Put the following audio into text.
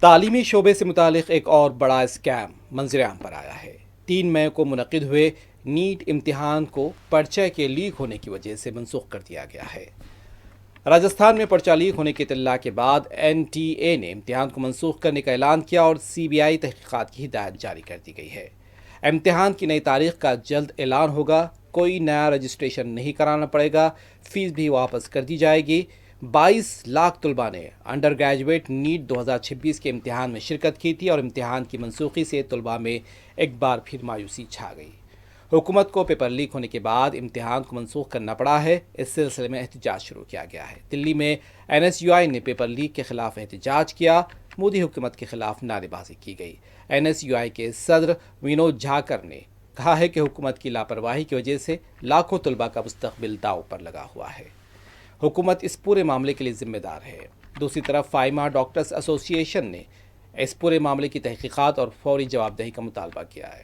تعلیمی شعبے سے متعلق ایک اور بڑا اسکیم منظر عام پر آیا ہے۔ 3 مئی کو منعقد ہوئے نیٹ امتحان کو پرچہ کے لیک ہونے کی وجہ سے منسوخ کر دیا گیا ہے۔ راجستھان میں پرچہ لیک ہونے کی اطلاع کے بعد NTA نے امتحان کو منسوخ کرنے کا اعلان کیا اور CBI تحقیقات کی ہدایت جاری کر دی گئی ہے۔ امتحان کی نئی تاریخ کا جلد اعلان ہوگا، کوئی نیا رجسٹریشن نہیں کرانا پڑے گا، فیس بھی واپس کر دی جائے گی۔ 22 لاکھ طلباء نے انڈر گریجویٹ نیٹ 2026 کے امتحان میں شرکت کی تھی اور امتحان کی منسوخی سے طلباء میں ایک بار پھر مایوسی چھا گئی۔ حکومت کو پیپر لیک ہونے کے بعد امتحان کو منسوخ کرنا پڑا ہے۔ اس سلسلے میں احتجاج شروع کیا گیا ہے۔ دلی میں NSUI نے پیپر لیک کے خلاف احتجاج کیا، مودی حکومت کے خلاف نعرے بازی کی گئی۔ NSUI کے صدر ونود جھاکر نے کہا ہے کہ حکومت کی لاپرواہی کی وجہ سے لاکھوں طلباء کا مستقبل داؤ پر لگا ہوا ہے۔ حکومت اس پورے معاملے کے لیے ذمہ دار ہے۔ دوسری طرف فائمہ ڈاکٹرز ایسوسی ایشن نے اس پورے معاملے کی تحقیقات اور فوری جواب دہی کا مطالبہ کیا ہے۔